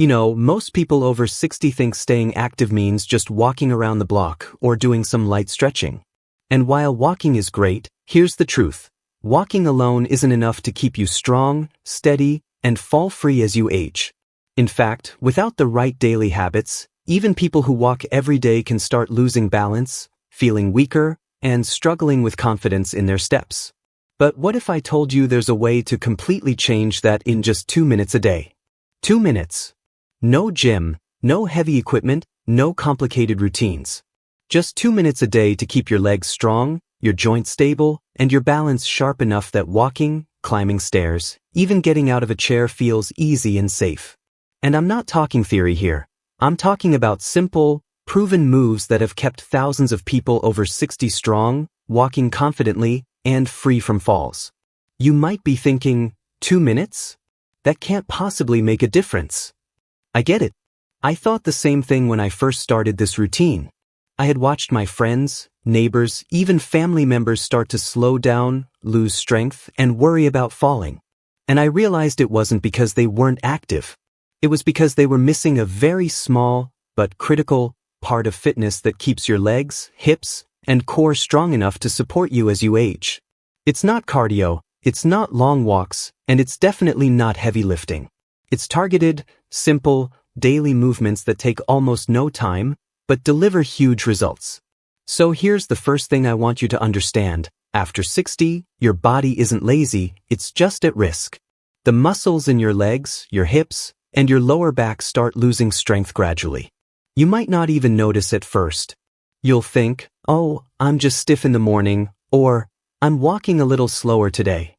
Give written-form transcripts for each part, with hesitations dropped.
Most people over 60 think staying active means just walking around the block or doing some light stretching. And while walking is great, here's the truth. Walking alone isn't enough to keep you strong, steady, and fall-free as you age. In fact, without the right daily habits, even people who walk every day can start losing balance, feeling weaker, and struggling with confidence in their steps. But what if I told you there's a way to completely change that in just 2 minutes a day? 2 minutes. No gym, no heavy equipment, no complicated routines. Just 2 minutes a day to keep your legs strong, your joints stable, and your balance sharp enough that walking, climbing stairs, even getting out of a chair feels easy and safe. And I'm not talking theory here. I'm talking about simple, proven moves that have kept thousands of people over 60 strong, walking confidently, and free from falls. You might be thinking, 2 minutes? That can't possibly make a difference. I get it. I thought the same thing when I first started this routine. I had watched my friends, neighbors, even family members start to slow down, lose strength, and worry about falling. And I realized it wasn't because they weren't active. It was because they were missing a very small, but critical, part of fitness that keeps your legs, hips, and core strong enough to support you as you age. It's not cardio, it's not long walks, and it's definitely not heavy lifting. It's targeted, simple, daily movements that take almost no time, but deliver huge results. So here's the first thing I want you to understand. After 60, your body isn't lazy, it's just at risk. The muscles in your legs, your hips, and your lower back start losing strength gradually. You might not even notice at first. You'll think, oh, I'm just stiff in the morning, or I'm walking a little slower today.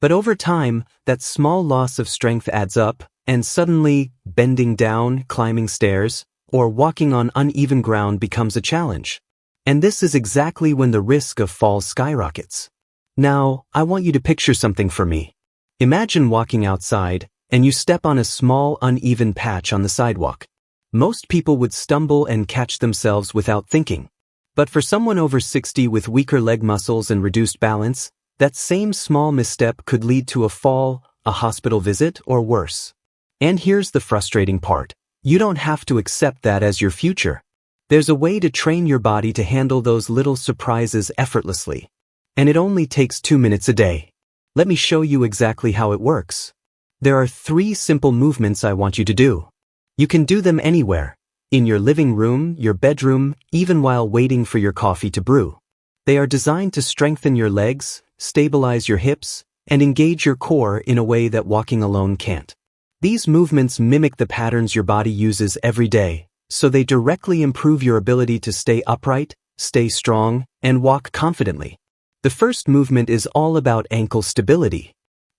But over time, that small loss of strength adds up, and suddenly, bending down, climbing stairs, or walking on uneven ground becomes a challenge. And this is exactly when the risk of falls skyrockets. Now, I want you to picture something for me. Imagine walking outside, and you step on a small uneven patch on the sidewalk. Most people would stumble and catch themselves without thinking. But for someone over 60 with weaker leg muscles and reduced balance, that same small misstep could lead to a fall, a hospital visit, or worse. And here's the frustrating part. You don't have to accept that as your future. There's a way to train your body to handle those little surprises effortlessly. And it only takes 2 minutes a day. Let me show you exactly how it works. There are 3 simple movements I want you to do. You can do them anywhere. In your living room, your bedroom, even while waiting for your coffee to brew. They are designed to strengthen your legs, stabilize your hips, and engage your core in a way that walking alone can't. These movements mimic the patterns your body uses every day, so they directly improve your ability to stay upright, stay strong, and walk confidently. The first movement is all about ankle stability.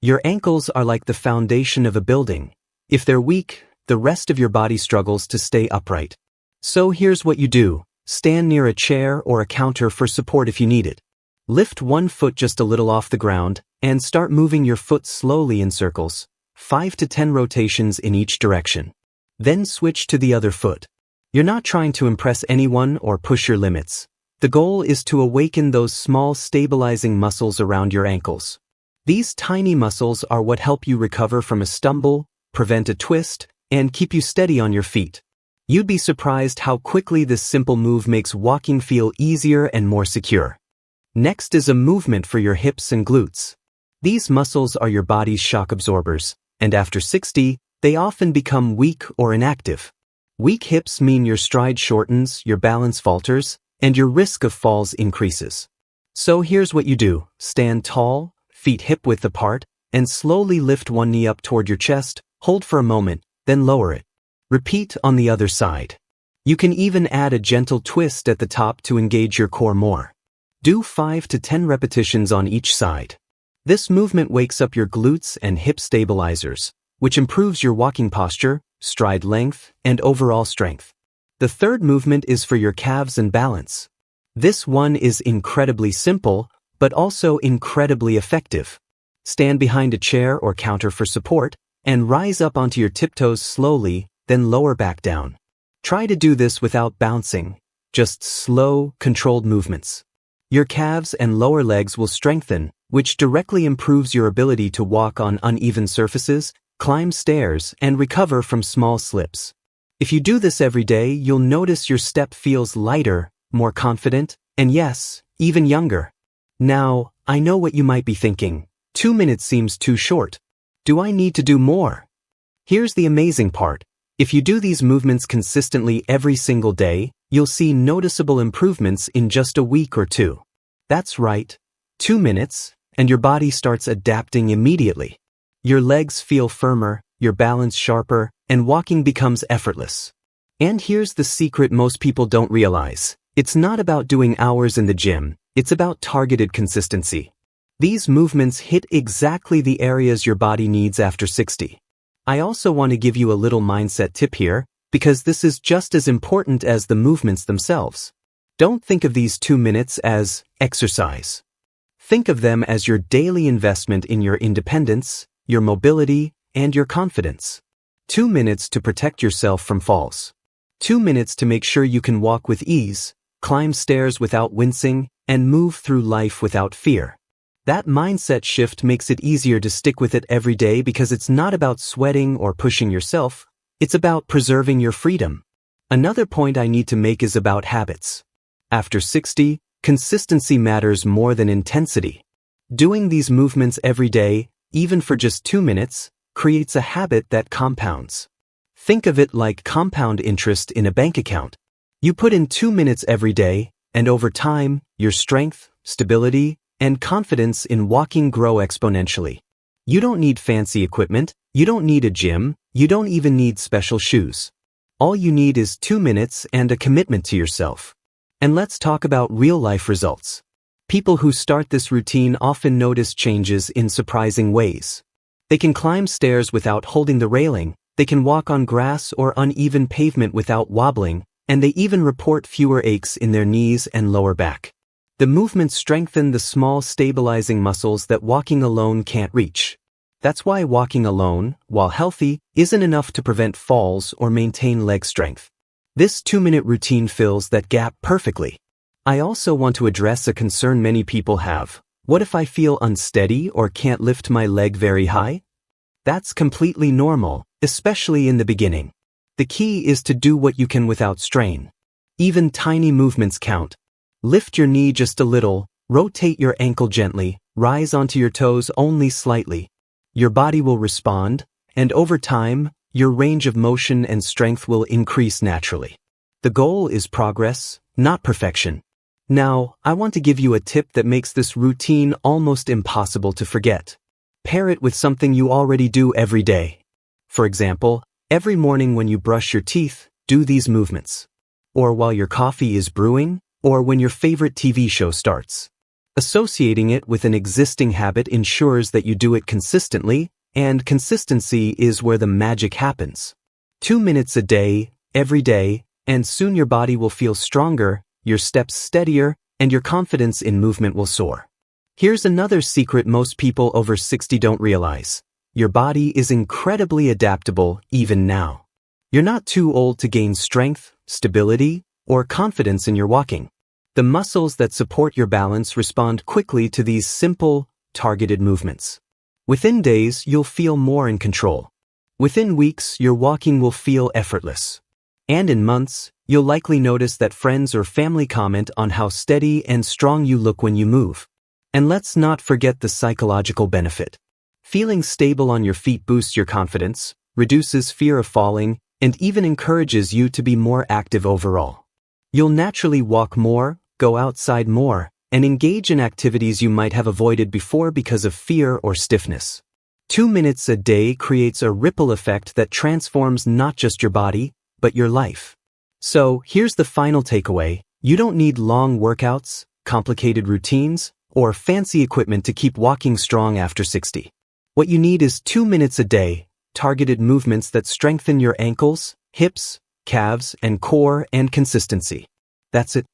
Your ankles are like the foundation of a building. If they're weak, the rest of your body struggles to stay upright. So here's what you do. Stand near a chair or a counter for support if you need it. Lift one foot just a little off the ground, and start moving your foot slowly in circles, 5 to 10 rotations in each direction. Then switch to the other foot. You're not trying to impress anyone or push your limits. The goal is to awaken those small stabilizing muscles around your ankles. These tiny muscles are what help you recover from a stumble, prevent a twist, and keep you steady on your feet. You'd be surprised how quickly this simple move makes walking feel easier and more secure. Next is a movement for your hips and glutes. These muscles are your body's shock absorbers, and after 60, they often become weak or inactive. Weak hips mean your stride shortens, your balance falters, and your risk of falls increases. So here's what you do. Stand tall, feet hip-width apart, and slowly lift one knee up toward your chest, hold for a moment, then lower it. Repeat on the other side. You can even add a gentle twist at the top to engage your core more. Do 5 to 10 repetitions on each side. This movement wakes up your glutes and hip stabilizers, which improves your walking posture, stride length, and overall strength. The third movement is for your calves and balance. This one is incredibly simple, but also incredibly effective. Stand behind a chair or counter for support, and rise up onto your tiptoes slowly, then lower back down. Try to do this without bouncing, just slow, controlled movements. Your calves and lower legs will strengthen, which directly improves your ability to walk on uneven surfaces climb stairs, and recover from small slips. If you do this every day, you'll notice your step feels lighter, more confident, and yes, even younger. Now, I know what you might be thinking. 2 minutes seems too short. Do I need to do more? Here's the amazing part. If you do these movements consistently every single day, you'll see noticeable improvements in just a week or two. That's right, 2 minutes, and your body starts adapting immediately. Your legs feel firmer, your balance sharper, and walking becomes effortless. And here's the secret most people don't realize. It's not about doing hours in the gym, it's about targeted consistency. These movements hit exactly the areas your body needs after 60. I also want to give you a little mindset tip here, because this is just as important as the movements themselves. Don't think of these 2 minutes as exercise. Think of them as your daily investment in your independence, your mobility, and your confidence. 2 minutes to protect yourself from falls. 2 minutes to make sure you can walk with ease, climb stairs without wincing, and move through life without fear. That mindset shift makes it easier to stick with it every day because it's not about sweating or pushing yourself, it's about preserving your freedom. Another point I need to make is about habits. After 60, consistency matters more than intensity. Doing these movements every day, even for just 2 minutes, creates a habit that compounds. Think of it like compound interest in a bank account. You put in 2 minutes every day, and over time, your strength, stability, and confidence in walking grow exponentially. You don't need fancy equipment, you don't need a gym, you don't even need special shoes. All you need is 2 minutes and a commitment to yourself. And let's talk about real-life results. People who start this routine often notice changes in surprising ways. They can climb stairs without holding the railing, they can walk on grass or uneven pavement without wobbling, and they even report fewer aches in their knees and lower back. The movements strengthen the small stabilizing muscles that walking alone can't reach. That's why walking alone, while healthy, isn't enough to prevent falls or maintain leg strength. This 2-minute routine fills that gap perfectly. I also want to address a concern many people have. What if I feel unsteady or can't lift my leg very high? That's completely normal, especially in the beginning. The key is to do what you can without strain. Even tiny movements count. Lift your knee just a little, rotate your ankle gently, rise onto your toes only slightly. Your body will respond, and over time, your range of motion and strength will increase naturally. The goal is progress, not perfection. Now, I want to give you a tip that makes this routine almost impossible to forget. Pair it with something you already do every day. For example, every morning when you brush your teeth, do these movements. Or while your coffee is brewing, or when your favorite TV show starts. Associating it with an existing habit ensures that you do it consistently, and consistency is where the magic happens. 2 minutes a day, every day, and soon your body will feel stronger, your steps steadier, and your confidence in movement will soar. Here's another secret most people over 60 don't realize. Your body is incredibly adaptable even now. You're not too old to gain strength, stability, or confidence in your walking. The muscles that support your balance respond quickly to these simple, targeted movements. Within days, you'll feel more in control. Within weeks, your walking will feel effortless. And in months, you'll likely notice that friends or family comment on how steady and strong you look when you move. And let's not forget the psychological benefit. Feeling stable on your feet boosts your confidence, reduces fear of falling, and even encourages you to be more active overall. You'll naturally walk more, go outside more, and engage in activities you might have avoided before because of fear or stiffness. 2 minutes a day creates a ripple effect that transforms not just your body, but your life. So, here's the final takeaway. You don't need long workouts, complicated routines, or fancy equipment to keep walking strong after 60. What you need is 2 minutes a day, targeted movements that strengthen your ankles, hips, calves, and core, and consistency. That's it.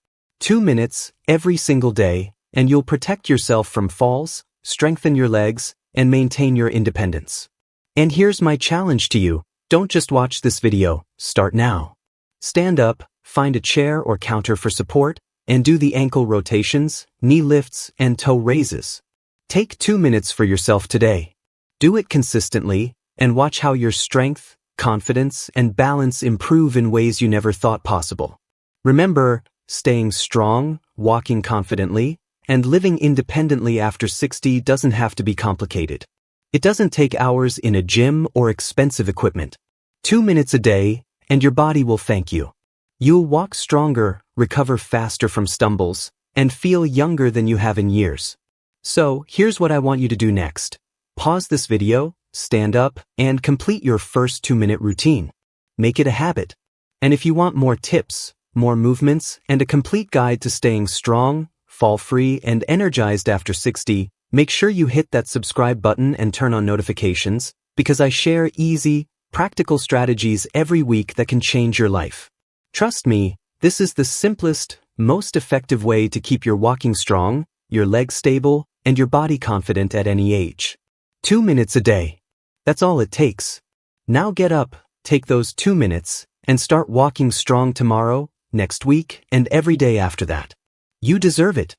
2 minutes, every single day, and you'll protect yourself from falls, strengthen your legs, and maintain your independence. And here's my challenge to you. Don't just watch this video, start now. Stand up, find a chair or counter for support, and do the ankle rotations, knee lifts, and toe raises. Take 2 minutes for yourself today. Do it consistently, and watch how your strength, confidence, and balance improve in ways you never thought possible. Remember, staying strong, walking confidently, and living independently after 60 doesn't have to be complicated. It doesn't take hours in a gym or expensive equipment. 2 minutes a day, and your body will thank you. You'll walk stronger, recover faster from stumbles, and feel younger than you have in years. So, here's what I want you to do next. Pause this video, stand up, and complete your first 2-minute routine. Make it a habit. And if you want more tips, more movements, and a complete guide to staying strong, fall-free, and energized after 60, make sure you hit that subscribe button and turn on notifications, because I share easy, practical strategies every week that can change your life. Trust me, this is the simplest, most effective way to keep your walking strong, your legs stable, and your body confident at any age. 2 minutes a day. That's all it takes. Now get up, take those 2 minutes, and start walking strong tomorrow, next week, and every day after that. You deserve it.